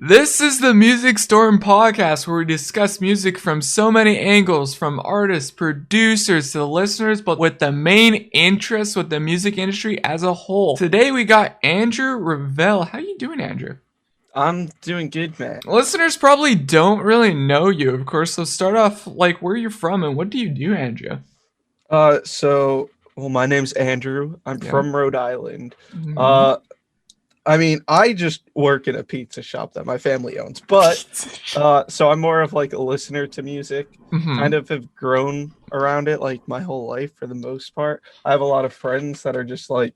This is the Music Storm podcast where we discuss music from so many angles, from artists, producers to the listeners, but with the main interest with the music industry as a whole. Today we got Andrew Revelle. How you doing, Andrew? I'm doing good, man. Listeners probably don't really know you, of course, so start off like where you're from and what do you do, Andrew? My name's Andrew. I'm Yeah. from Rhode Island. Mm-hmm. Uh, I just work in a pizza shop that my family owns, but so I'm more of like a listener to music. Mm-hmm. Kind of have grown around it like my whole life for the most part. I have a lot of friends that are just like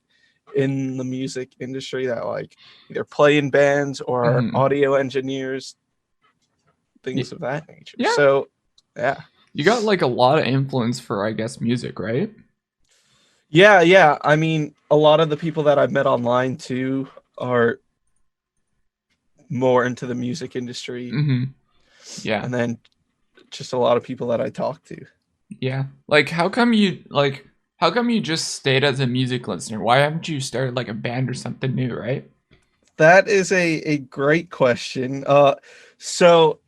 in the music industry that like either play in bands or are Mm-hmm. audio engineers, things of that nature. Yeah. So, yeah. You got like a lot of influence for, I guess, music, right? Yeah. I mean, a lot of the people that I've met online too are more into the music industry, Mm-hmm. Yeah. and then just a lot of people that I talk to. Yeah. Like how come you just stayed as a music listener? Why haven't you started like a band or something new, right? That is a great question. So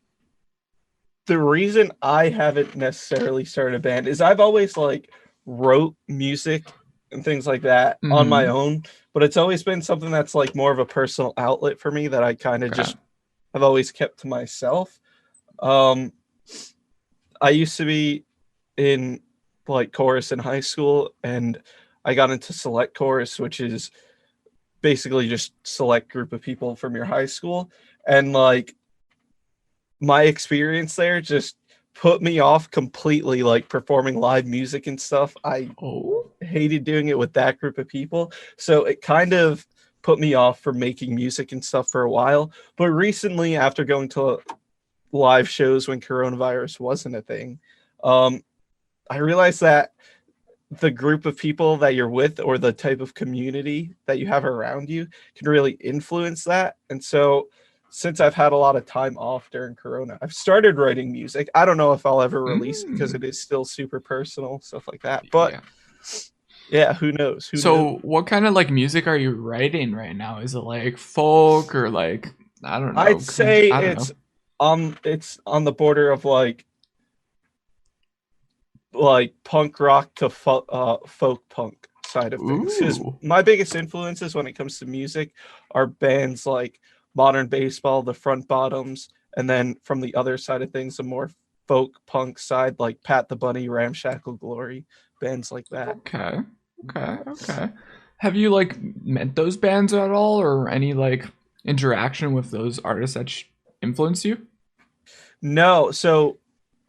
the reason I haven't necessarily started a band is I've always like wrote music and things like that on my Mm-hmm. own, but it's always been something that's like more of a personal outlet for me that I kind of Okay. just have always kept to myself. Um, I used to be in like chorus in high school, and I got into select chorus, which is basically just select group of people from your high school. And like my experience there just put me off completely, like performing live music and stuff. I Oh. hated doing it with that group of people. So it kind of put me off for making music and stuff for a while. But recently, after going to live shows when coronavirus wasn't a thing, um, I realized that the group of people that you're with or the type of community that you have around you can really influence that. And so since I've had a lot of time off during Corona, I've started writing music. I don't know if I'll ever release it because Mm. it is still super personal, stuff like that. But Yeah. yeah, who knows? Who knew? So what kind of like music are you writing right now? Is it like folk or like I don't I'd know, say I don't know. it's on the border of like punk rock to folk punk side of things, because Ooh. my biggest influences when it comes to music are bands like Modern Baseball, the Front Bottoms, and then from the other side of things, the more folk punk side like Pat the Bunny, Ramshackle Glory, bands like that. Okay. Okay. Have you like met those bands at all or any like interaction with those artists that influence you? No, so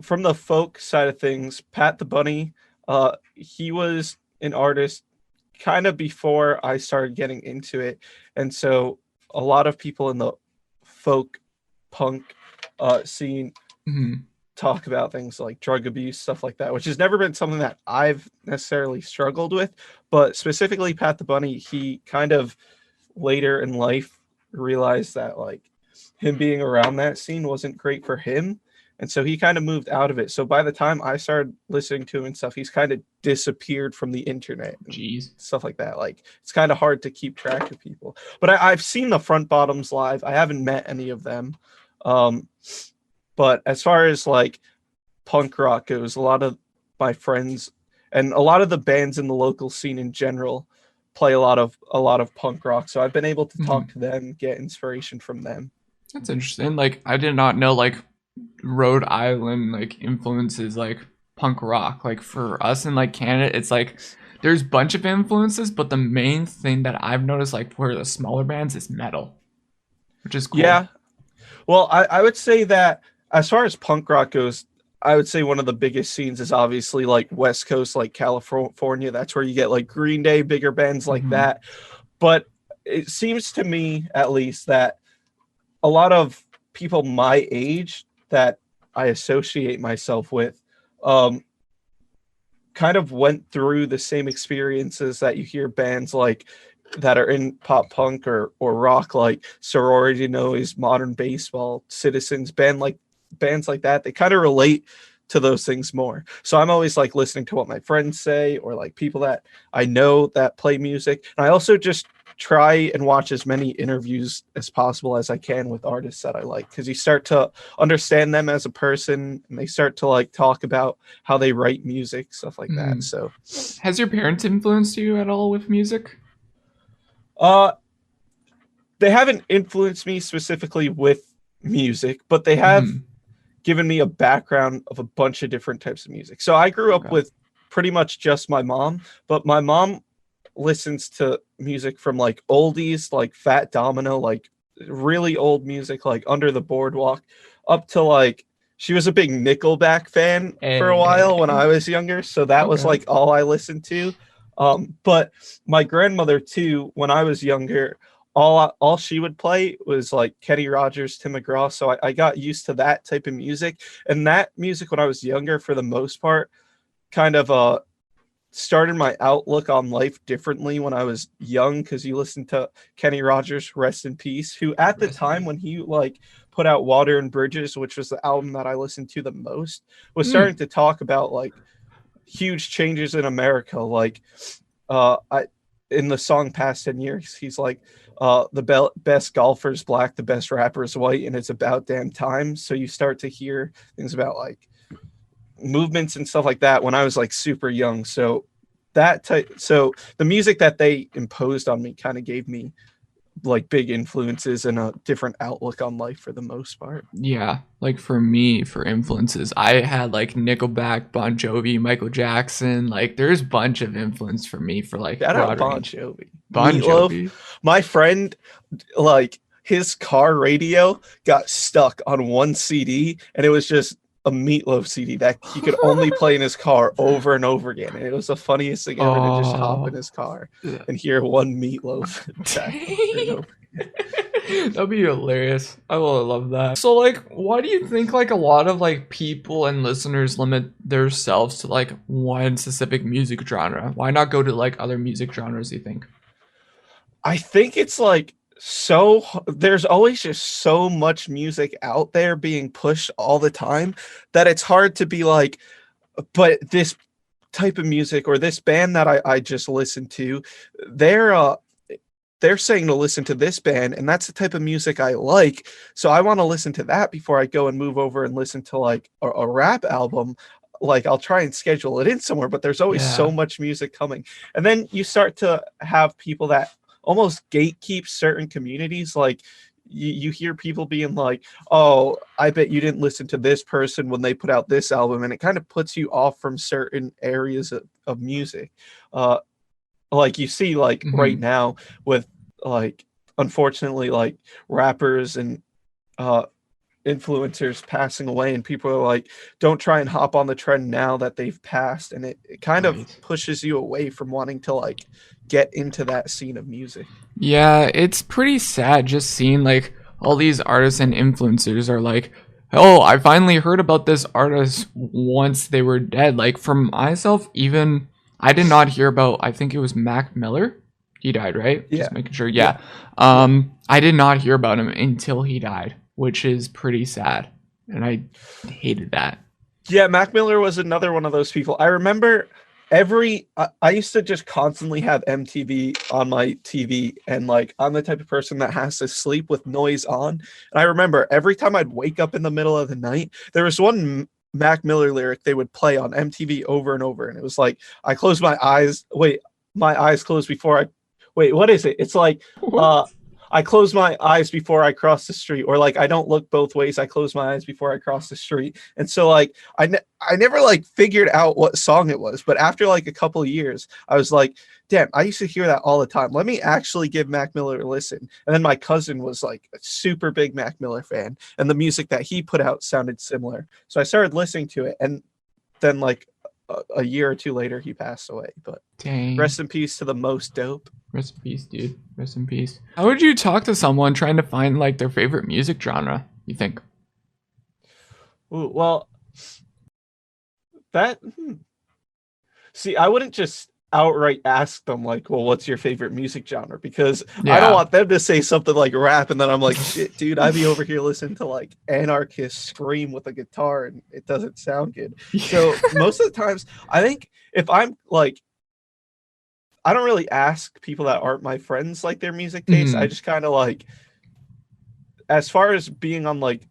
from the folk side of things, Pat the Bunny, he was an artist kind of before I started getting into it. And so a lot of people in the folk punk scene Mhm. talk about things like drug abuse, stuff like that, which has never been something that I've necessarily struggled with. But specifically, Pat the Bunny, he kind of later in life realized that like him being around that scene wasn't great for him. And so he kind of moved out of it. So by the time I started listening to him and stuff, he's kind of disappeared from the internet and Jeez. stuff like that. Like it's kind of hard to keep track of people. But I've seen the Front Bottoms live. I haven't met any of them. Um, but as far as like punk rock goes, a lot of my friends and a lot of the bands in the local scene in general play a lot of punk rock. So I've been able to talk Mhm. to them, get inspiration from them. That's interesting. Like I did not know like Rhode Island like influences like punk rock. Like for us in like Canada, it's like there's a bunch of influences, but the main thing that I've noticed like for the smaller bands is metal, which is cool. Yeah. Well, I would say that as far as punk rock goes, I would say one of the biggest scenes is obviously like West Coast, like California. That's where you get like Green Day, bigger bands like Hmm. that. But it seems to me, at least, that a lot of people my age that I associate myself with um, kind of went through the same experiences that you hear bands like that are in pop punk or rock like Sorority Noise, Modern Baseball, Citizens, bands like that. They kind of relate to those things more. So I'm always like listening to what my friends say or like people that I know that play music. And I also just try and watch as many interviews as possible as I can with artists that I like, because you start to understand them as a person, and they start to like talk about how they write music, stuff like that. Mm. So, Has your parents influenced you at all with music? uh, they haven't influenced me specifically with music, but they have Mm. given me a background of a bunch of different types of music. So I grew up Okay. with pretty much just my mom, but my mom listens to music from like oldies, like Fat Domino, like really old music, like Under the Boardwalk, up to like she was a big Nickelback fan for a while when I Hey. was younger, so that was Okay. like all I listened to. But my grandmother too, when I was younger, all she would play was like Kenny Rogers, Tim McGraw. So I got used to that type of music, and that music when I was younger, for the most part, kind of started my outlook on life differently when I was young, because you listen to Kenny Rogers, rest in peace, who at the Rest in time peace. when he like put out Water and Bridges, which was the album that I listened to the most, was starting Mm. to talk about like huge changes in America. Like I in the song Past 10 Years, he's like the best golfers black, the best rappers white, and it's about damn time. So you start to hear things about like movements and stuff like that when I was like super young. So so the music that they imposed on me kind of gave me like big influences and a different outlook on life for the most part. Yeah, like for me, for influences, I had like Nickelback, Bon Jovi, Michael Jackson. Like, there's a bunch of influence for me for like Shout out broad Bon range. Jovi. Bon Meatloaf. Jovi. My friend, like his car radio got stuck on one CD, and it was just a Meatloaf CD that he could only play in his car over and over again. And it was the funniest thing ever to just hop in Oh, his car yeah. and hear one Meatloaf track over and Dang. over. That'd be hilarious. I will love that. So, like, why do you think like a lot of like people and listeners limit themselves to like one specific music genre? Why not go to like other music genres, you think? I think it's like there's always just so much music out there being pushed all the time that it's hard to be like, but this type of music or this band that I just listened to, they're they're saying to listen to this band, and that's the type of music I like. So I want to listen to that before I go and move over and listen to like a rap album. Like I'll try and schedule it in somewhere, but there's always so Yeah. much music coming. And then you start to have people that almost gatekeep certain communities. Like you hear people being like, oh, I bet you didn't listen to this person when they put out this album. And it kind of puts you off from certain areas of music. Uh, like you see like right Hmm. now with like unfortunately like rappers and uh influencers passing away, and people are like, don't try and hop on the trend now that they've passed, and it kind of Right. pushes you away from wanting to like get into that scene of music. Yeah, it's pretty sad just seeing like all these artists and influencers are like, oh, I finally heard about this artist once they were dead. Like for myself, even I did not hear about, I think it was Mac Miller. He died, right? Yeah, Just making sure. yeah, Yeah. yeah. I did not hear about him until he died, which is pretty sad. And I hated that. Yeah, Mac Miller was another one of those people. I remember I used to just constantly have MTV on my TV, and like I'm the type of person that has to sleep with noise on. And I remember every time I'd wake up in the middle of the night, there was one Mac Miller lyric they would play on MTV over and over, and it was like, I close my eyes. Wait, my eyes close before I. Wait, what is it? It's like, What? uh, I close my eyes before I cross the street, or like I don't look both ways. I close my eyes before I cross the street. And so like I never like figured out what song it was, but after like a couple of years, I was like, damn, I used to hear that all the time. Let me actually give Mac Miller a listen. And then my cousin was like a super big Mac Miller fan, and the music that he put out sounded similar. So I started listening to it, and then like a year or two later, he passed away. But Dang. rest in peace to the most dope. Rest in peace, dude. Rest in peace. How would you talk to someone trying to find like their favorite music genre, you think? Ooh, well, that see, I wouldn't just outright ask them like, "Well, what's your favorite music genre?" Because I don't Yeah. want them to say something like rap, and then I'm like, "Shit, dude, I'd be over here listening to like anarchists scream with a guitar, and it doesn't sound good." So most of the times, I think if I'm like, I don't really ask people that aren't my friends like their music taste. I Mhm. just kind of like, as far as being on like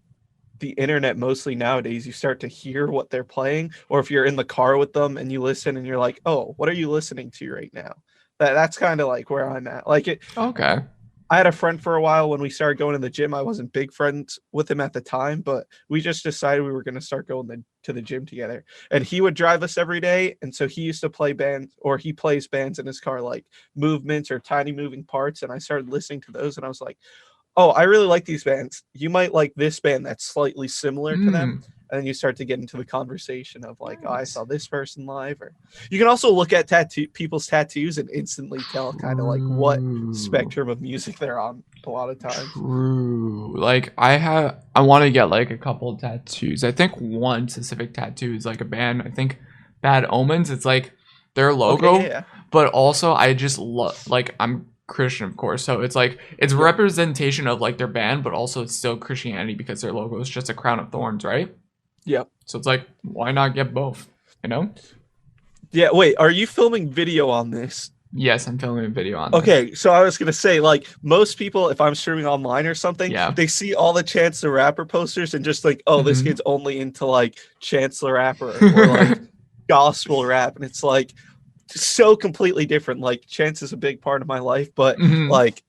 the internet mostly nowadays, you start to hear what they're playing, or if you're in the car with them and you listen and you're like, oh, what are you listening to right now? That's kind of like where I'm at. Like it, Okay. I had a friend for a while when we started going to the gym. I wasn't big friends with him at the time, but we just decided we were going to start going to the gym together. And he would drive us every day. And so he used to play bands, or he plays bands in his car, like Movements or Tiny Moving Parts. And I started listening to those and I was like, oh, I really like these bands. You might like this band that's slightly similar to them. Mm. And then you start to get into the conversation of like, oh, I Nice. saw this person live. Or you can also look at people's tattoos and instantly tell kind of like what True. spectrum of music they're on a lot of times. True. Like I want to get like a couple of tattoos. I think one specific tattoo is like a band. I think Bad Omens. It's like their Okay, yeah, logo, yeah. but also I just love like I'm Christian, of course. So it's like it's Yep. representation of like their band, but also it's still Christianity because their logo is just a crown of thorns, right? Yep. So it's like why not get both? You know? Yeah, wait, are you filming video on this? Yes, I'm filming a video on this. Okay, so I was gonna say, like, most people, if I'm streaming online or something, Yeah. they see all the Chance the Rapper posters and just think, oh, this Mhm. kid's only into like Chance the Rapper or like gospel rap, and it's like so completely different. Like, Chance is a big part of my life, but Mhm. like,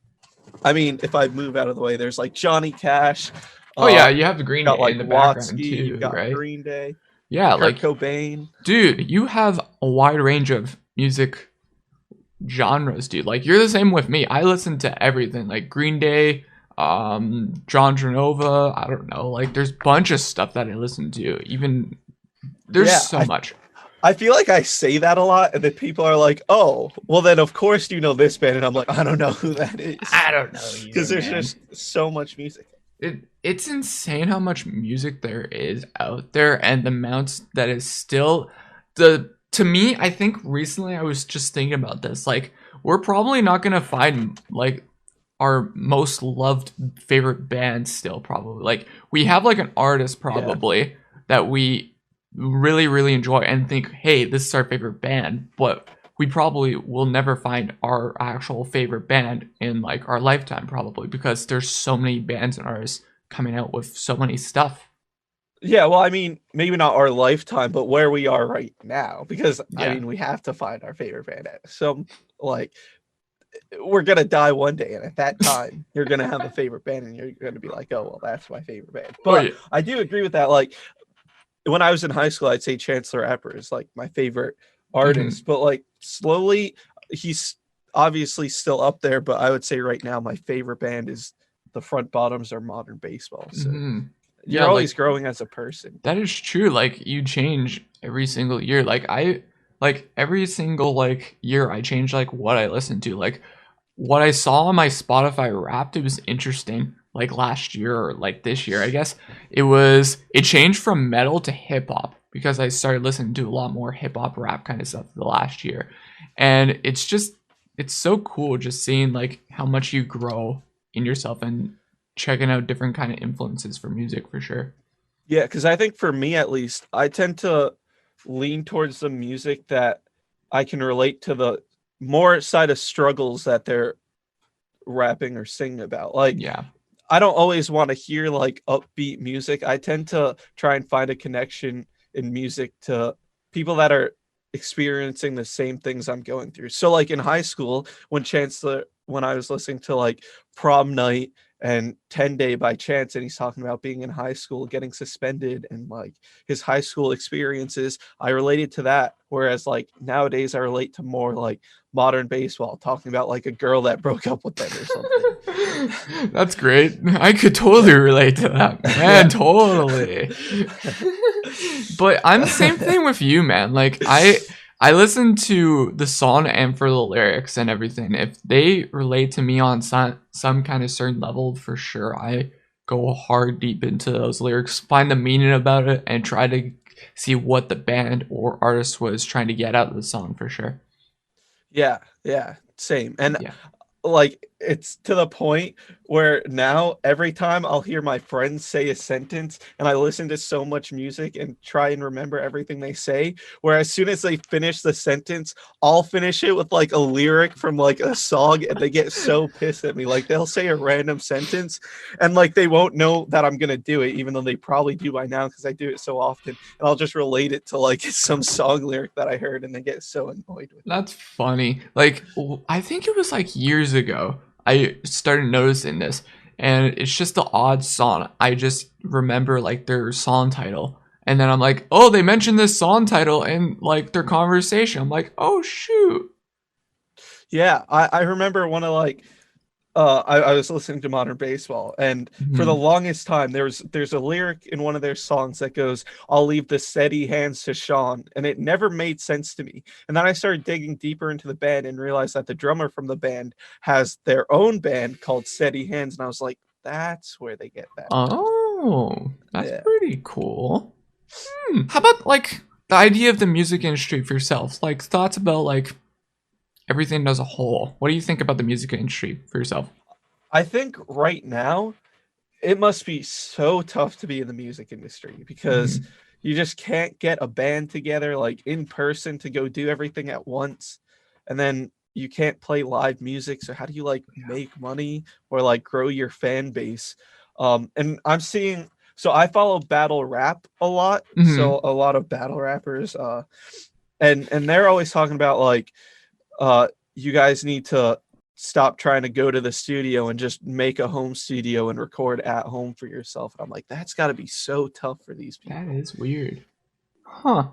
I mean, if I move out of the way, there's like Johnny Cash, Oh yeah, you have the Green got Day like in the background Watsky, you've too, got right? Green Day, Yeah, Kurt like Cobain. dude, you have a wide range of music genres, dude. Like you're the same with me. I listen to everything, like Green Day, John Tronova. I don't know. Like there's a bunch of stuff that I listen to. Even there's Yeah, so much. I feel like I say that a lot, and then people are like, "Oh, well, then of course you know this band," and I'm like, "I don't know who that is," I don't know because either, there's man. just so much music. It's insane how much music there is out there and the amounts that is still the to me, I think recently I was just thinking about this. Like we're probably not gonna find like our most loved favorite band still probably. Like we have like an artist Yeah, probably that we really enjoy and think, hey, this is our favorite band, but we probably will never find our actual favorite band in like our lifetime probably because there's so many bands and artists coming out with so many stuff. yeah. Well, I mean, maybe not our lifetime, but where we are right now, because I Yeah. mean, we have to find our favorite band. At some like we're gonna die one day, and at that time, you're gonna have a favorite band, and you're gonna be like, "Oh, well, that's my favorite band." Oh But yeah. I do agree with that. Like when I was in high school, I'd say Chance the Rapper is like my favorite Hmm. artist, but like slowly he's obviously still up there, but I would say right now my favorite band is the Front Bottoms or Modern Baseball. So Hmm. Yeah, you're always like growing as a person. that is true. Like you change every single year. Like every single like year I change like what I listen to. Like what I saw on my Spotify Wrapped, it was interesting. Like last year or like this year, I guess it changed from metal to hip hop because I started listening to a lot more hip hop rap kind of stuff the last year, and it's so cool just seeing like how much you grow in yourself and checking out different kind of influences for music for sure. Yeah, because I think for me at least, I tend to lean towards the music that I can relate to the more side of struggles that they're rapping or singing about. Like Yeah. I don't always want to hear like upbeat music. I tend to try and find a connection in music to people that are experiencing the same things I'm going through. So like in high school, when I was listening to like Prom Night and 10 Day by Chance, and he's talking about being in high school, getting suspended, and like his high school experiences, I related to that. Whereas like nowadays I relate to more like Modern Baseball, talking about like a girl that broke up with them or something. That's great. I could totally relate to that, man. Yeah. Totally. But I'm the same thing with you, man. Like I listen to the song and for the lyrics and everything. If they relate to me on some kind of certain level, for sure, I go hard deep into those lyrics, find the meaning about it, and try to see what the band or artist was trying to get out of the song for sure. Yeah, yeah, same. And Yeah. like it's to the point where now every time I'll hear my friends say a sentence and I listen to so much music and try and remember everything they say, where as soon as they finish the sentence, I'll finish it with like a lyric from like a song and they get so pissed at me. Like they'll say a random sentence and like they won't know that I'm gonna do it, even though they probably do by now because I do it so often. And I'll just relate it to like some song lyric that I heard and they get so annoyed with it. That's funny. Like, I think it was like years ago I started noticing this, and it's just the odd song. I just remember like their song title, and then I'm like, oh, they mentioned this song title in like their conversation. I'm like, oh shoot. Yeah, I remember one of like I was listening to Modern Baseball, and for the Mhm. longest time, there's a lyric in one of their songs that goes, "I'll leave the steady hands to Sean," and it never made sense to me. And then I started digging deeper into the band and realized that the drummer from the band has their own band called Steady Hands, and I was like, that's where they get that from. Oh, that's Yeah. pretty cool. How about like the idea of the music industry for yourself? Like thoughts about like everything as a whole. What do you think about the music industry for yourself? I think right now it must be so tough to be in the music industry because Mhm. you just can't get a band together like in person to go do everything at once. And then you can't play live music. So how do you like make money or like grow your fan base? And I'm seeing so I follow battle rap a lot. Mhm. So a lot of battle rappers and they're always talking about like you guys need to stop trying to go to the studio and just make a home studio and record at home for yourself. And I'm like, that's got to be so tough for these That people. is weird. Huh.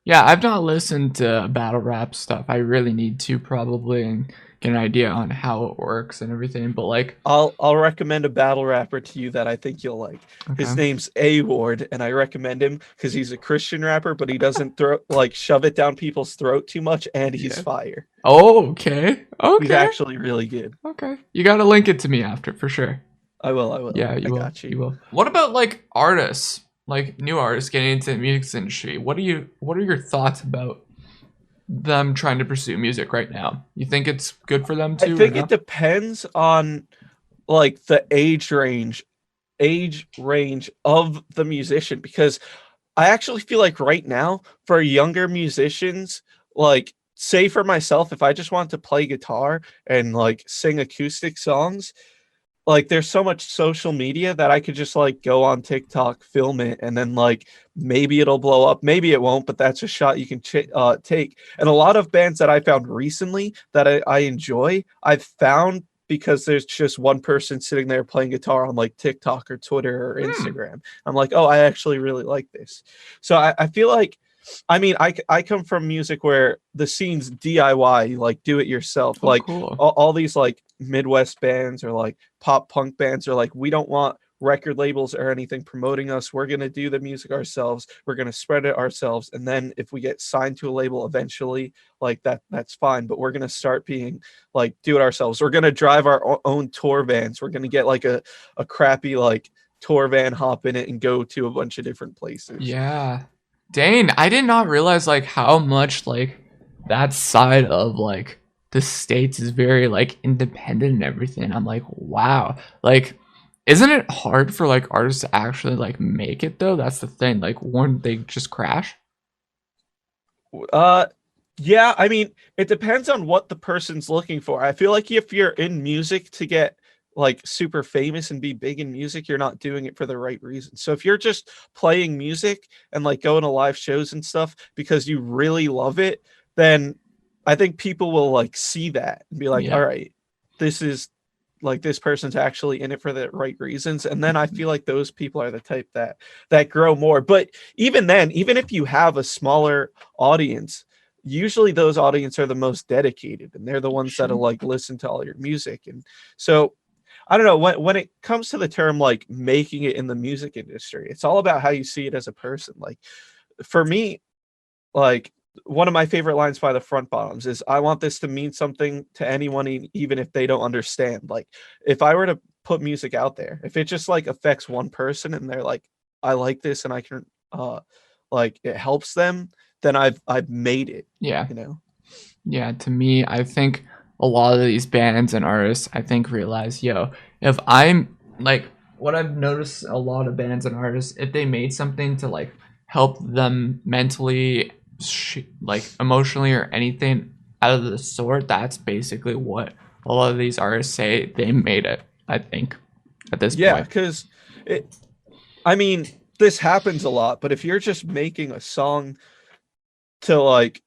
Yeah, I've not listened to battle rap stuff. I really need to probably and get an idea on how it works and everything. But like, I'll recommend a battle rapper to you that I think you'll like. His okay. name's A Ward, and I recommend him because he's a Christian rapper, but he doesn't throw like shove it down people's throat too much, and he's Yeah. fire. Oh, okay. He's Okay. actually really good. Okay. You gotta link it to me after for sure. I will. I will. Yeah, I you will. got you. You will. What about like artists, like new artists getting into the music industry? What are your thoughts about them trying to pursue music right now? You think it's good for them I too or think it no? depends on like the age range of the musician because I actually feel like right now for younger musicians, like say for myself, if I just want to play guitar and like sing acoustic songs, like there's so much social media that I could just like go on TikTok, film it, and then like maybe it'll blow up, maybe it won't, but that's a shot you can take. And a lot of bands that I found recently that I enjoy, I've found because there's just one person sitting there playing guitar on like TikTok or Twitter or Hmm. Instagram. I'm like, oh, I actually really like this. So I feel like I mean, I come from music where the scene's DIY, like do it yourself. Oh, Like cool. all these like Midwest bands or like pop punk bands are like, we don't want record labels or anything promoting us. We're gonna do the music ourselves. We're gonna spread it ourselves. And then if we get signed to a label eventually, like that's fine. But we're gonna start being like do it ourselves. We're gonna drive our own tour vans. We're gonna get like a crappy like tour van, hop in it, and go to a bunch of different places. Yeah. Dane, I did not realize like how much like that side of like the states is very like independent and everything. I'm like, wow. Like, isn't it hard for like artists to actually like make it though? That's the thing. Like, wouldn't they just crash? Uh, yeah, I mean, it depends on what the person's looking for. I feel like if you're in music to get like super famous and be big in music, you're not doing it for the right reason. So if you're just playing music and like going to live shows and stuff because you really love it, then I think people will like see that and be like, all Yeah. right, this is like this person's actually in it for the right reasons. And then I feel like those people are the type that grow more. But even then, even if you have a smaller audience, usually those audience are the most dedicated and they're the ones that'll Sure. like listen to all your music. And so I don't know when it comes to the term like making it in the music industry, it's all about how you see it as a person. Like for me, like one of my favorite lines by the Front Bottoms is I want this to mean something to anyone even if they don't understand. Like if I were to put music out there, if it just like affects one person and they're like I like this and I can like it helps them, then I've made it, Yeah. you know. Yeah. To me, I think a lot of these bands and artists, I think, realize, yo, if I'm like, what I've noticed a lot of bands and artists, if they made something to like help them mentally, like emotionally or anything out of the sort, that's basically what a lot of these artists say they made it, I think, at this Yeah, point. because I mean, this happens a lot, but if you're just making a song to like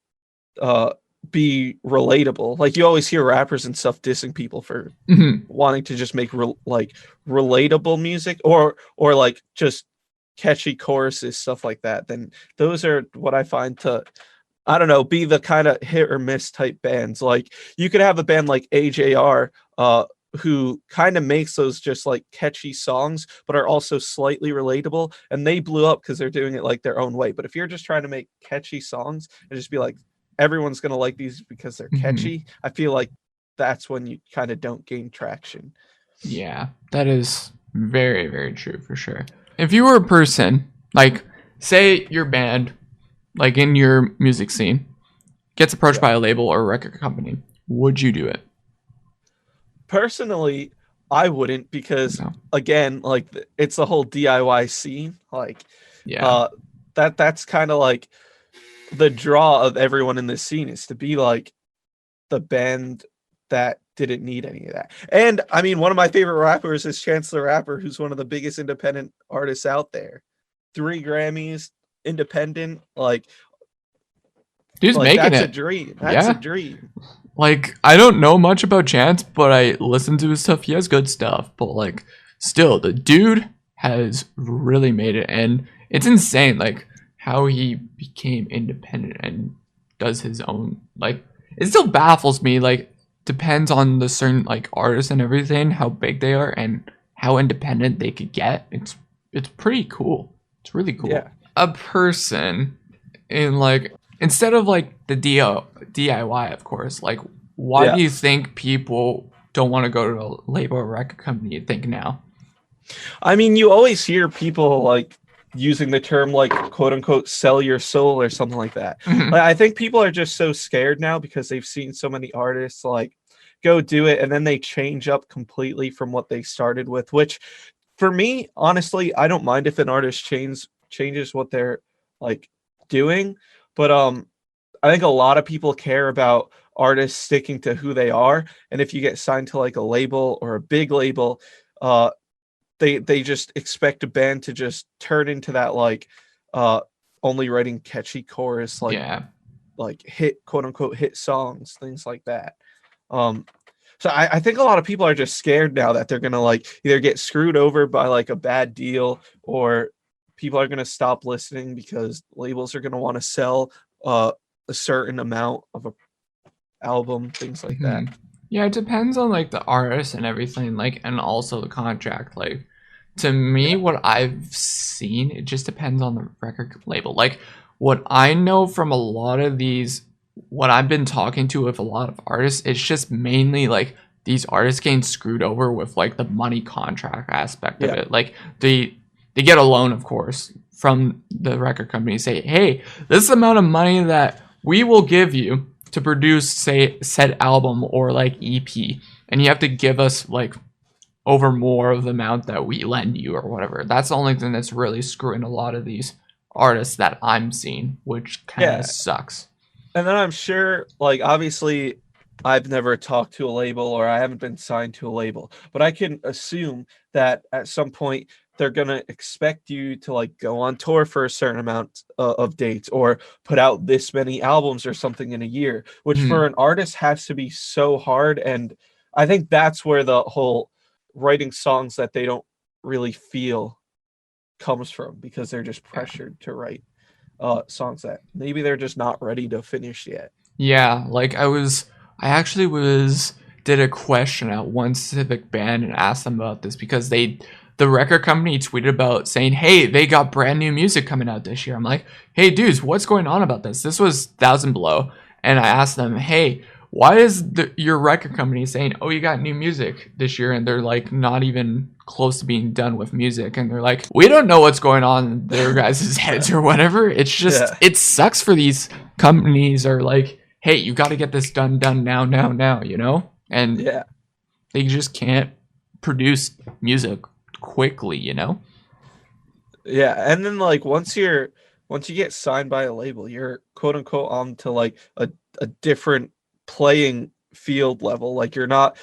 uh be relatable, like you always hear rappers and stuff dissing people for Mhm. wanting to just make like relatable music or like just catchy choruses, stuff like that, then those are what I find to, I don't know, be the kind of hit or miss type bands. Like you could have a band like AJR, who kind of makes those just like catchy songs, but are also slightly relatable, and they blew up because they're doing it like their own way. But if you're just trying to make catchy songs and just be like, everyone's gonna like these because they're Mhm. catchy, I feel like that's when you kind of don't gain traction. Yeah, that is very, very true for sure. If you were a person, like, say your band, like in your music scene, gets approached Yeah. by a label or a record company, would you do it? Personally, I wouldn't, because No. again, like it's the whole DIY scene. Like Yeah. uh that's kind of like the draw of everyone in this scene, is to be like the band that didn't need any of that. And I mean, one of my favorite rappers is Chance the Rapper, who's one of the biggest independent artists out there. 3 Grammys, independent, Dude's like making that's a it. dream. That's a Yeah. dream. Like, I don't know much about Chance, but I listen to his stuff. He has good stuff. But, like, still, the dude has really made it. And it's insane, like, how he became independent and does his own. Like, it still baffles me. Like, depends on the certain, like, artists and everything, how big they are and how independent they could get. It's pretty cool. It's really cool. Yeah. A person in, like, instead of like the DIY, of course, like why do Yeah. you think people don't want to go to a label or record company, you think now? I mean, you always hear people like using the term like quote unquote sell your soul or something like that. Mhm. Like I think people are just so scared now because they've seen so many artists like go do it and then they change up completely from what they started with, which for me, honestly, I don't mind if an artist changes what they're like doing, but I think a lot of people care about artists sticking to who they are, and if you get signed to like a label or a big label, uh they just expect a band to just turn into that like uh only writing catchy chorus, Yeah. like hit, quote unquote hit songs, things like that. um so I think a lot of people are just scared now that they're gonna like either get screwed over by like a bad deal, or people are gonna stop listening because labels are gonna want to sell a certain amount of a album, things like that. Mhm. Yeah, it depends on like the artist and everything, like, and also the contract. Like, to me, Yeah. what I've seen, it just depends on the record label. Like, what I know from a lot of these, what I've been talking to with a lot of artists, it's just mainly like these artists getting screwed over with like the money contract aspect of Yeah. it. Like, they get a loan, of course, from the record company, say, hey, this amount of money that we will give you to produce, say, said album or like EP, and you have to give us like over more of the amount that we lend you or whatever. That's the only thing that's really screwing a lot of these artists that I'm seeing, which kind of Yeah. sucks. And then I'm sure, like, obviously, I've never talked to a label or I haven't been signed to a label, but I can assume that at some point they're going to expect you to, like, go on tour for a certain amount of dates or put out this many albums or something in a year, which for Mhm. an artist has to be so hard. And I think that's where the whole writing songs that they don't really feel comes from, because they're just Yeah. pressured to write songs that maybe they're just not ready to finish yet. Yeah, like I actually did a question at one specific band and asked them about this because the record company tweeted about saying, hey, they got brand new music coming out this year. I'm like, hey, dudes, what's going on about this? This was Thousand Below. And I asked them, hey, why is your record company saying, oh, you got new music this year? And they're like not even close to being done with music. And they're like, we don't know what's going on in their guys' heads or whatever. It's just, Yeah. it sucks for these companies, or like, hey, you got to get this done now, you know? And Yeah. they just can't produce music quickly, you know? Yeah, and then like once you get signed by a label, you're quote unquote on to like a different playing field level. Like you're not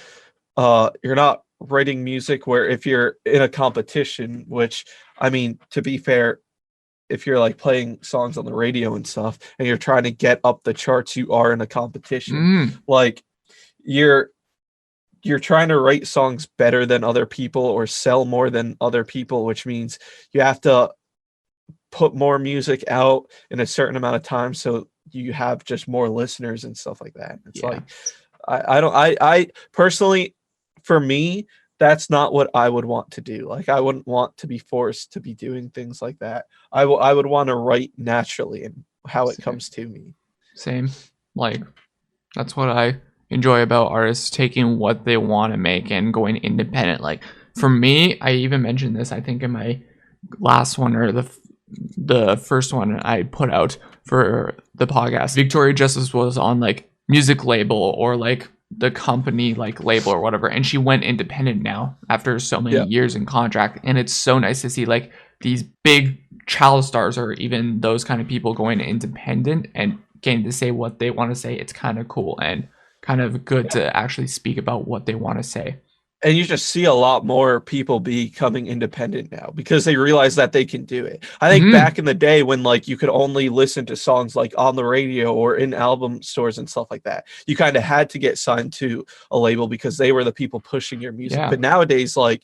writing music where if you're in a competition, which I mean, to be fair, if you're like playing songs on the radio and stuff and you're trying to get up the charts, you are in a competition. Mm, Like you're you're trying to write songs better than other people or sell more than other people, which means you have to put more music out in a certain amount of time so you have just more listeners and stuff like that. It's yeah. like I personally, for me, that's not what I would want to do. Like I wouldn't want to be forced to be doing things like that. I would want to write naturally and how it Same. comes to me. Same. Like, that's what I enjoy about artists taking what they want to make and going independent. Like, for me, I even mentioned this, I think, in my last one or the first one I put out for the podcast. Victoria Justice was on like music label or like the company like label or whatever, and she went independent now after so many Yeah. years in contract. And it's so nice to see like these big child stars or even those kind of people going independent and getting to say what they want to say. It's kind of cool and kind of good to actually speak about what they want to say. And you just see a lot more people becoming independent now because they realize that they can do it. I think Mm-hmm. back in the day when like you could only listen to songs like on the radio or in album stores and stuff like that, you kind of had to get signed to a label because they were the people pushing your music. Yeah. But nowadays, like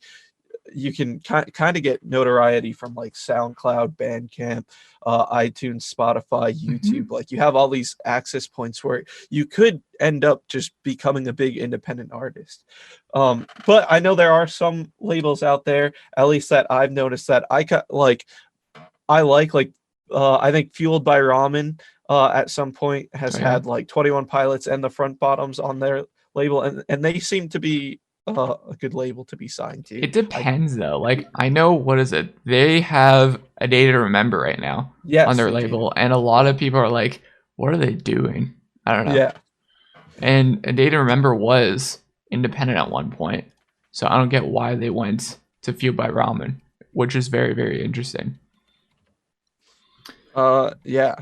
you can kind of get notoriety from like SoundCloud, Bandcamp, iTunes, Spotify, Mm-hmm. YouTube. Like you have all these access points where you could end up just becoming a big independent artist. But I know there are some labels out there, at least that I've noticed that I like I think Fueled by Ramen at some point has Oh yeah. had like 21 Pilots and the Front Bottoms on their label, and they seem to be a good label to be signed to. It depends though. Like I know what is it? They have A Day to Remember right now on Yes, their they do. label, and a lot of people are like, "What are they doing?" I don't know. Yeah, And A Day to Remember was independent at one point, so I don't get why they went to Fueled by Ramen, which is very very interesting. yeah.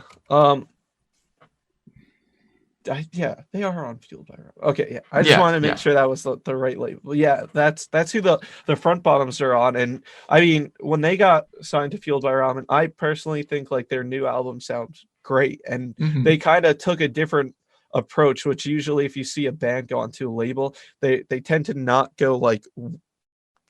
Yeah, they are on Fueled by Ramen. Okay, yeah. I just Yeah, wanted to make yeah, sure that was the right label. Yeah, that's who the Front Bottoms are on. And I mean, when they got signed to Fueled by Ramen, I personally think like their new album sounds great, and hmm they kind of took a different approach. Which usually, if you see a band go onto a label, they tend to not go like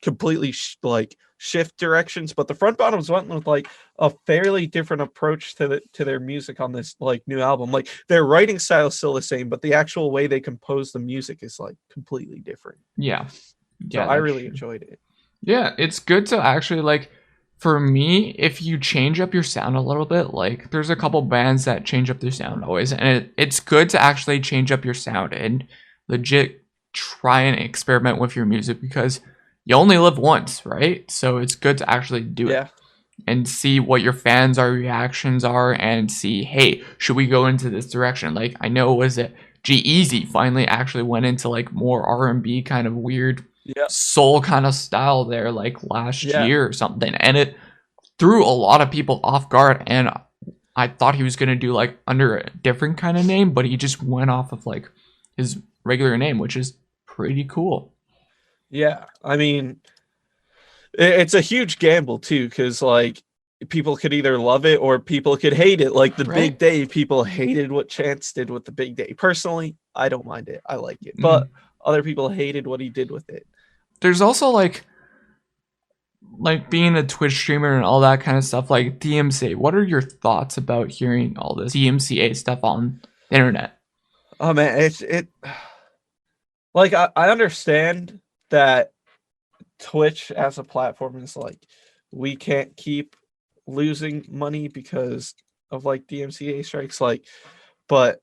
completely like shift directions, but the Front Bottoms went with like a fairly different approach to their music on this like new album. Like their writing style is still the same, but the actual way they compose the music is like completely different. yeah, So yeah. I That's really true. enjoyed it. Yeah, it's good to actually like for me, if you change up your sound a little bit, like there's a couple bands that change up their sound always, and it's good to actually change up your sound and legit try and experiment with your music because you only live once, right? So it's good to actually do it Yeah. and see what your fans are reactions are and see, hey, should we go into this direction? Like I know was it G-Eazy finally actually went into like more R&B kind of weird Yeah. soul kind of style there like last Yeah. year or something, and it threw a lot of people off guard. And I thought he was going to do like under a different kind of name, but he just went off of like his regular name, which is pretty cool. Yeah. I mean, it's a huge gamble too, because like people could either love it or people could hate it. Like the Right. Big Day, people hated what Chance did with the Big Day. Personally, I don't mind it. I like it. But Mm. other people hated what he did with it. There's also like being a Twitch streamer and all that kind of stuff, like DMCA. What are your thoughts about hearing all this DMCA stuff on the internet? Oh man, it like I understand that Twitch as a platform is like we can't keep losing money because of like DMCA strikes, like, but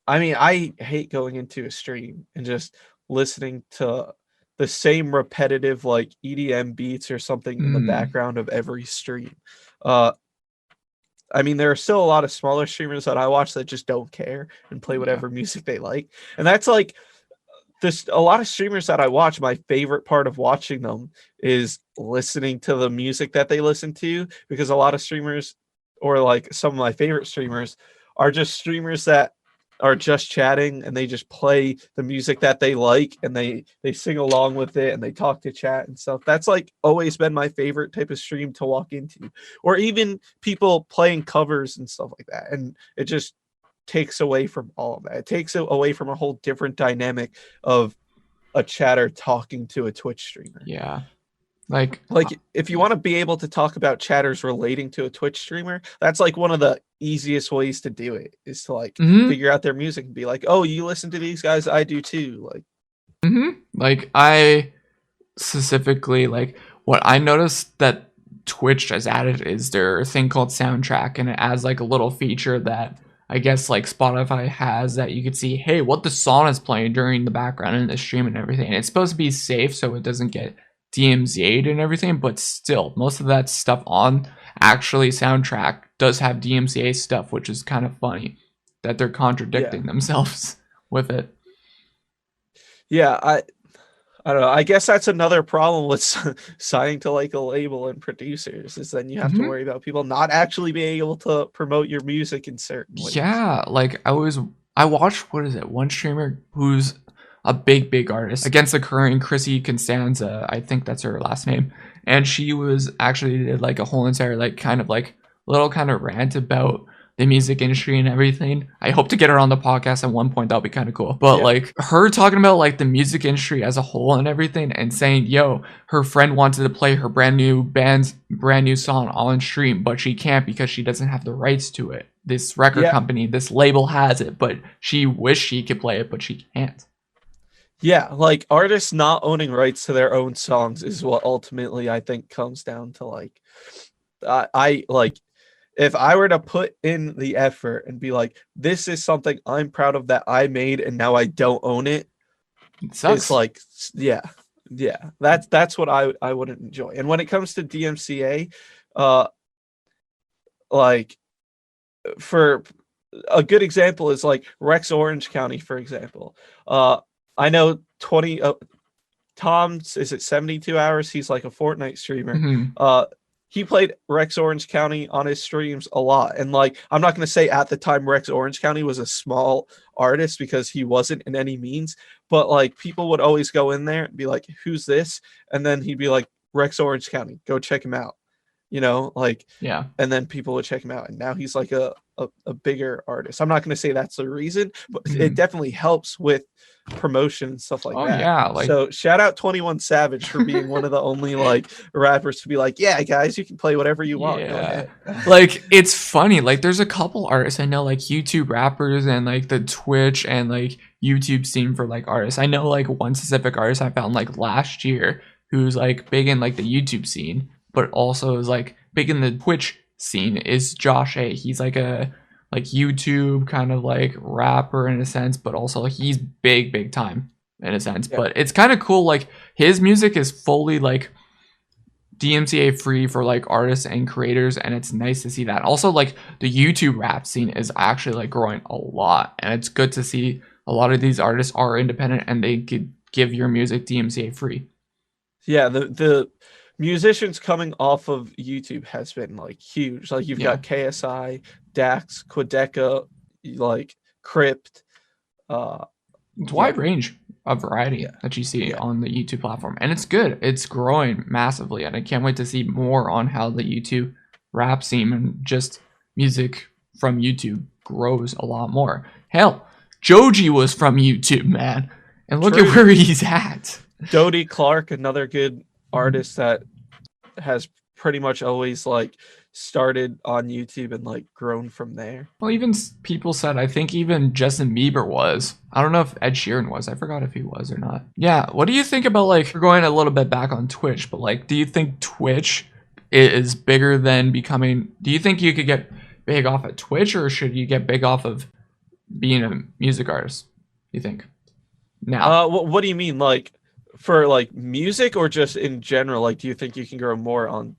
I mean I hate going into a stream and just listening to the same repetitive like EDM beats or something in the Mm, background of every stream. Uh I mean, there are still a lot of smaller streamers that I watch that just don't care and play Yeah. whatever music they like. And that's like this a lot of streamers that I watch, my favorite part of watching them is listening to the music that they listen to, because a lot of streamers, or like some of my favorite streamers, are just streamers that are just chatting and they just play the music that they like, and they sing along with it and they talk to chat and stuff. That's like always been my favorite type of stream to walk into. Or even people playing covers and stuff like that. And it just takes away from all of that. It takes it away from a whole different dynamic of a chatter talking to a Twitch streamer. Yeah. Like If you want to be able to talk about chatters relating to a Twitch streamer, that's like one of the easiest ways to do it, is to like figure out their music and be like, oh, you listen to these guys, I do too. Like I specifically, like what I noticed that Twitch has added is their thing called soundtrack, and it adds like a little feature that I guess like Spotify has, that you could see, hey, what the song is playing during the background in the stream and everything. And it's supposed to be safe so it doesn't get DMCA'd and everything, but still, most of that stuff on actually soundtrack does have DMCA stuff, which is kind of funny that they're contradicting themselves with it. Yeah, I don't know. I guess that's another problem with signing to like a label and producers, is then you have to worry about people not actually being able to promote your music in certain ways. Yeah, like I watched, what is it, one streamer who's a big artist, against the current Chrissy Constanza, I think that's her last name, and she was actually did like a whole entire like kind of like little kind of rant about the music industry and everything. I hope to get her on the podcast at one point. That'll be kind of cool. But like her talking about like the music industry as a whole and everything, and saying, yo, her friend wanted to play her brand new song on stream, but she can't because she doesn't have the rights to it. This record company, this label has it, but she wished she could play it, but she can't. Yeah, like artists not owning rights to their own songs is what ultimately I think comes down to like, I like, if I were to put in the effort and be like, this is something I'm proud of that I made and now I don't own it, it's like, that's what I wouldn't enjoy. And when it comes to DMCA, like, for a good example is like Rex Orange County, for example. I know Tom's, is it 72 hours? He's like a Fortnite streamer. He played Rex Orange County on his streams a lot. And like, I'm not going to say at the time Rex Orange County was a small artist, because he wasn't in any means, but like people would always go in there and be like, who's this? And then he'd be like, Rex Orange County, go check him out. You know, like, and then people would check him out. And now he's like a bigger artist. I'm not going to say that's the reason, but it definitely helps with promotion and stuff like that. Yeah, like, so shout out 21 Savage for being one of the only like rappers to be like, yeah, guys, you can play whatever you want. Go ahead. Like, it's funny, like there's a couple artists I know, like YouTube rappers and like the Twitch and like YouTube scene for like artists. I know like one specific artist I found like last year who's like big in like the YouTube scene, but also is like big in the Twitch scene, is Josh A. He's like a like YouTube kind of like rapper in a sense, but also he's big time in a sense. But it's kind of cool, like his music is fully like DMCA free for like artists and creators, and it's nice to see that. Also, like the YouTube rap scene is actually like growing a lot, and it's good to see a lot of these artists are independent and they could give your music DMCA free. Yeah, the musicians coming off of YouTube has been like huge. Like you've got KSI, Dax, Quadeca, like Crypt. It's wide range of variety that you see on the YouTube platform, and it's good. It's growing massively, and I can't wait to see more on how the YouTube rap scene and just music from YouTube grows a lot more. Hell, Joji was from YouTube, man, and look at where he's at. Dodie Clark, another good artist that has pretty much always like started on YouTube and like grown from there. Well, even people said, I think even Justin Bieber was. I don't know if Ed Sheeran was. I forgot if he was or not. Yeah, what do you think about, like, we're going a little bit back on Twitch, but like, do you think Twitch is bigger than becoming, do you think you could get big off at Twitch, or should you get big off of being a music artist, you think? Now, what do you mean, like for like music or just in general? Like, do you think you can grow more on?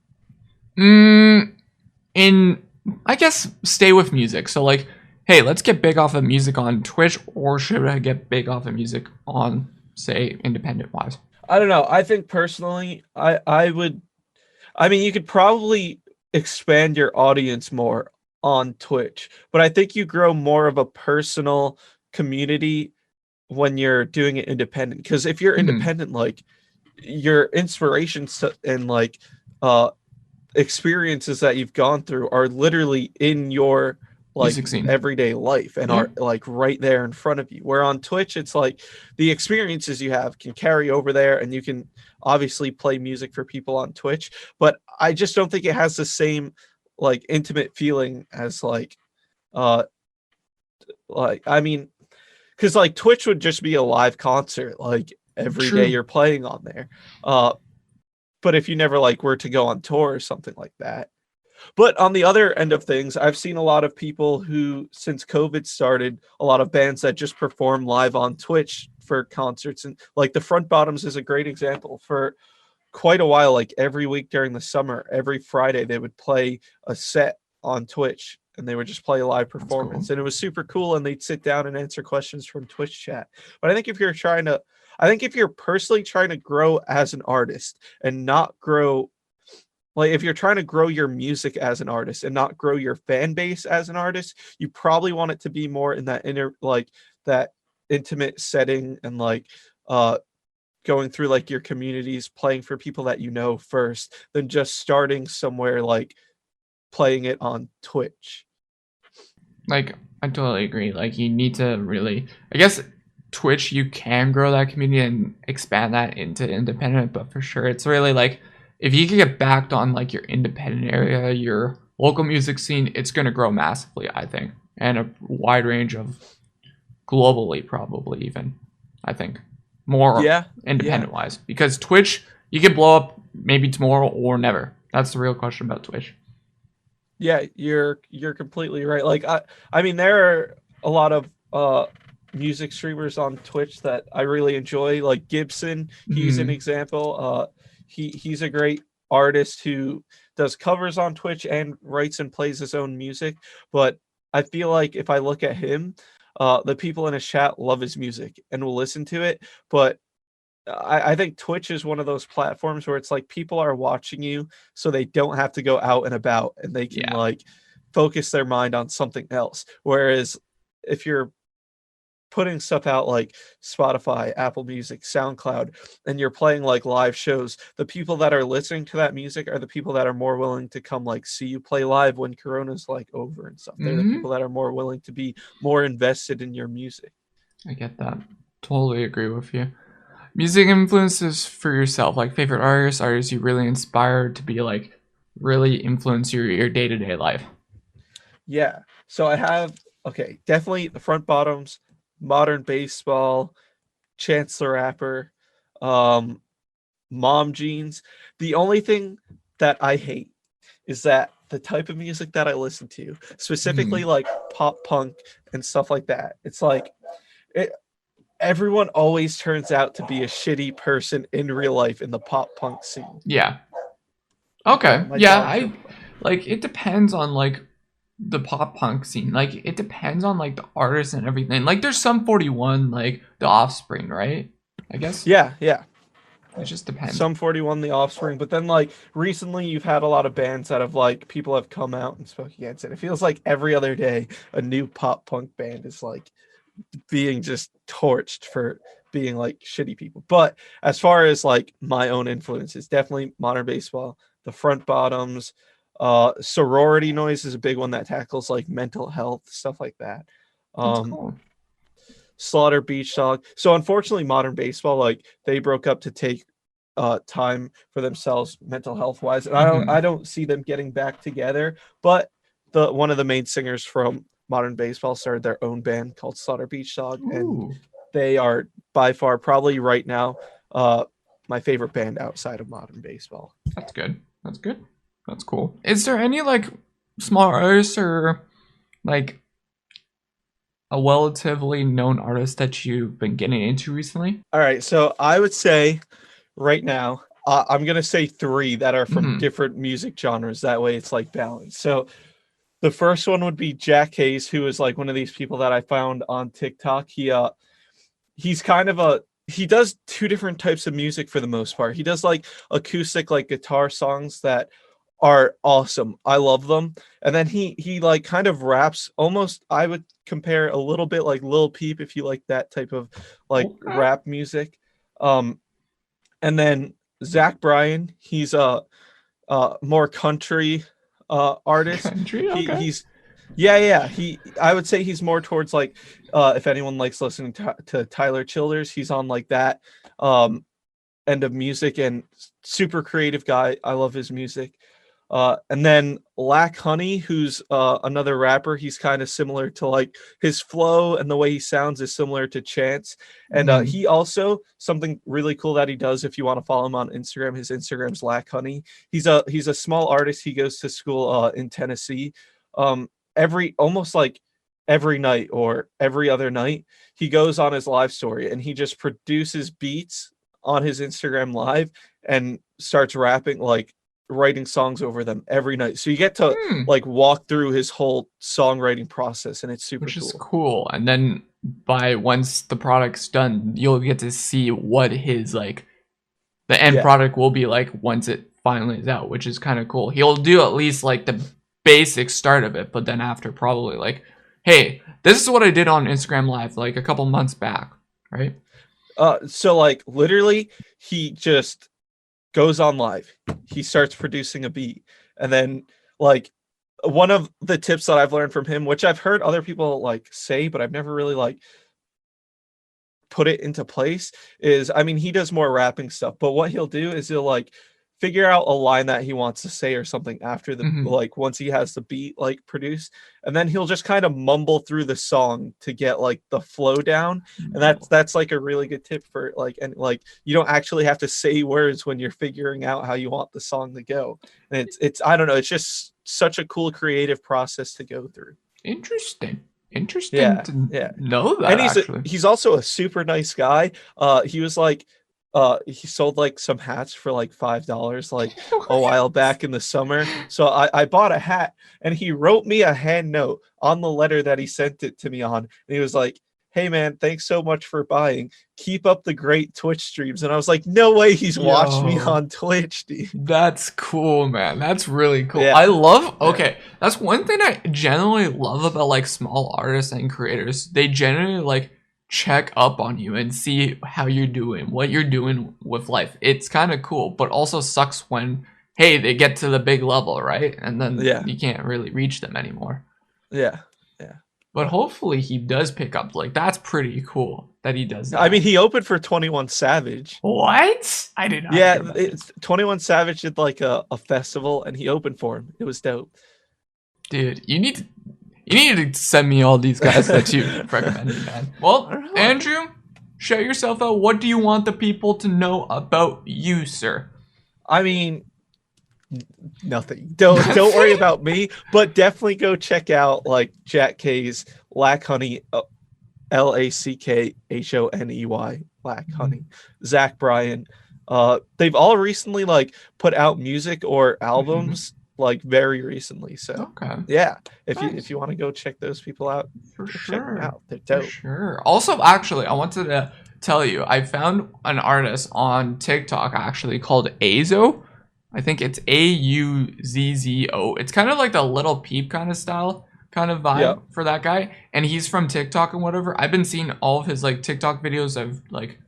In I guess stay with music. So like, hey, let's get big off of music on Twitch, or should I get big off of music on, say, independent wise? I don't know. I think personally, I would. I mean, you could probably expand your audience more on Twitch, but I think you grow more of a personal community when you're doing it independent. Because if you're Hmm. independent, like your inspirations and like uh experiences that you've gone through are literally in your like Music scene. everyday life and Yeah. are like right there in front of you. Where on Twitch, it's like the experiences you have can carry over there, and you can obviously play music for people on Twitch, but I just don't think it has the same like intimate feeling as uh like I mean, because like Twitch would just be a live concert like every day True. you're playing on there. But if you never like were to go on tour or something like that. But on the other end of things, I've seen a lot of people who, since COVID started, a lot of bands that just perform live on Twitch for concerts. And like the Front Bottoms is a great example. For quite a while, like every week during the summer, every Friday, they would play a set on Twitch and they would just play a live That's cool. performance. And it was super cool. And they'd sit down and answer questions from Twitch chat. But I think if you're personally trying to grow as an artist and not grow like if you're trying to grow your music as an artist and not grow your fan base as an artist, you probably want it to be more in that inner like that intimate setting and like uh going through like your communities, playing for people that you know first, than just starting somewhere like playing it on Twitch. Like, I totally agree. Like, you need to really, I guess, Twitch, you can grow that community and expand that into independent, but for sure, it's really like, if you can get backed on like your independent area, your local music scene, it's going to grow massively, I think, and a wide range of globally, probably even, I think, more Yeah, yeah. independent wise, because Twitch, you can blow up maybe tomorrow or never. That's the real question about Twitch. Yeah, you're completely right. Like I mean there are a lot of music streamers on Twitch that I really enjoy. Like Gibson, he's an Mm, example. He's a great artist who does covers on Twitch and writes and plays his own music. But I feel like if I look at him, the people in his chat love his music and will listen to it. But I think Twitch is one of those platforms where it's like people are watching you so they don't have to go out and about and they can yeah. like focus their mind on something else. Whereas if you're putting stuff out like Spotify, Apple Music, SoundCloud, and you're playing like live shows, the people that are listening to that music are the people that are more willing to come like see you play live when Corona's like over and stuff. They're the Hmm. people that are more willing to be more invested in your music. I get that. Totally agree with you. Music influences for yourself, like favorite artists you really inspired to be like really influence your day to day life. Yeah. So I have okay, definitely the Front Bottoms, Modern Baseball, Chance the Rapper, um, Mom Jeans. The only thing that I hate is that the type of music that I listen to, specifically Hmm. like pop punk and stuff like that, it's like it, everyone always turns out to be a shitty person in real life in the pop punk scene. Yeah. Hold Okay. on, my Yeah. dogs are. I like it depends on like the pop punk scene. Like it depends on like the artist and everything. Like there's some 41 like the Offspring, right? I guess Yeah, yeah. it just depends. Some 41 The Offspring, but then like recently you've had a lot of bands that have like people have come out and spoke against it. It feels like every other day a new pop punk band is like being just torched for being like shitty people. But as far as like my own influences, definitely Modern Baseball, the Front Bottoms, Sorority Noise is a big one that tackles like mental health stuff like that. That's Um, cool. Slaughter Beach Dog. So unfortunately, Modern Baseball like they broke up to take time for themselves mental health wise, and I Hmm. don't see them getting back together. But the one of the main singers from Modern Baseball started their own band called Slaughter Beach Dog, and Ooh, they are by far probably right now uh my favorite band outside of Modern Baseball. that's good. That's good. That's cool. Is there any like small artists or like a relatively known artist that you've been getting into recently? All right, so I would say right now I'm gonna say three that are from Hmm. different music genres. That way, it's like balanced. So The first one would be Jack Hayes, who is like one of these people that I found on TikTok. He's kind of a he does two different types of music for the most part. He does like acoustic like guitar songs that are awesome. I love them. And then he like kind of raps almost I would compare a little bit like Lil Peep if you like that type of like Okay. rap music. Um and then Zach Bryan, he's a more country artist. Country, okay. He's yeah, yeah. I would say he's more towards like if anyone likes listening to Tyler Childers, he's on like that um end of music and super creative guy. I love his music. And then Lack Honey, who's another rapper. He's kind of similar to like his flow and the way he sounds is similar to Chance. And Mhm. he also something really cool that he does. If you want to follow him on Instagram, his Instagram's Lack Honey. He's a small artist. He goes to school in Tennessee. Every almost like every night or every other night, he goes on his live story and he just produces beats on his Instagram live and starts rapping like writing songs over them every night. So you get to Hmm. like walk through his whole songwriting process and it's super Which is cool. cool. And then by once the product's done, you'll get to see what his like the end Yeah. product will be like once it finally is out, which is kind of cool. He'll do at least like the basic start of it, but then after probably like, hey, this is what I did on Instagram Live like a couple months back, right? So like literally he just goes on live. He starts producing a beat and then like one of the tips that I've learned from him, which I've heard other people like say, but I've never really like put it into place is I mean he does more rapping stuff, but what he'll do is he'll like figure out a line that he wants to say or something after the Mm-hmm. like once he has the beat like produced and then he'll just kind of mumble through the song to get like the flow down and that's like a really good tip for like and like you don't actually have to say words when you're figuring out how you want the song to go and it's I don't know it's just such a cool creative process to go through. Interesting. Interesting Yeah, to yeah. know And that actually. he's also a super nice guy. He was like he sold like some hats for like $5 like a while back in the summer. So I bought a hat and he wrote me a hand note on the letter that he sent it to me on. And he was like, "Hey man, thanks so much for buying. Keep up the great Twitch streams." And I was like, "No way he's watched me Yo, on Twitch, dude." that's cool, man. That's really cool. I Yeah. love, Yeah. okay, that's one thing I generally love about like small artists and creators. They generally like check up on you and see how you're doing, what you're doing with life. It's kind of cool, but also sucks when, hey, they get to the big level, right? And then Yeah. you can't really reach them anymore. Yeah. Yeah. But But hopefully he does pick up. Like, that's pretty cool that he does I mean that. he opened for 21 Savage. What? I did not hear Yeah, about this. it's 21 Savage did like a festival and he opened for him. It was dope. Dude, you need to send me all these guys that you recommended, man. I Well, don't know. Andrew, shout yourself out. What do you want the people to know about you, sir? I mean, nothing. Don't worry about me, but definitely go check out like Jack K's Lack Honey, LACKHONEY, Lack Honey, Zach Bryan. They've all recently like put out music or albums like very recently. So Okay, yeah, if nice. you want to go check those people out, For go check them sure. out. They're For dope. sure. Also, actually, I wanted to tell you, I found an artist on TikTok actually called Azo. I think it's Auzzo. It's kind of like the Little Peep kind of style, kind of Yeah. vibe for that guy. And he's from TikTok and whatever. I've been seeing all of his like TikTok videos of like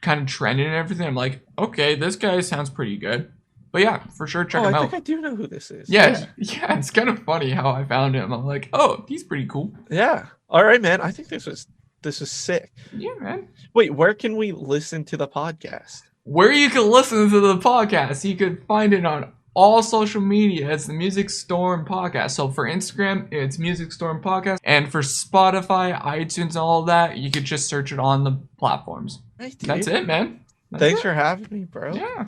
kind of trending and everything. I'm like, okay, this guy sounds pretty good. But yeah, for sure, check Oh, I him think out. I do know who this is. Yeah, Yeah. yeah, it's kind of funny how I found him. I'm like, oh, he's pretty cool. Yeah. All right, man. I think this was sick. Yeah, man. Wait, where can we listen to the podcast? Where you can listen to the podcast, you can find it on all social media. It's the Music Storm Podcast. So for Instagram, it's Music Storm Podcast. And for Spotify, iTunes, and all of that, you could just search it on the platforms. Hey, dude. That's it, man. That's Thanks it. for having me, bro. Yeah.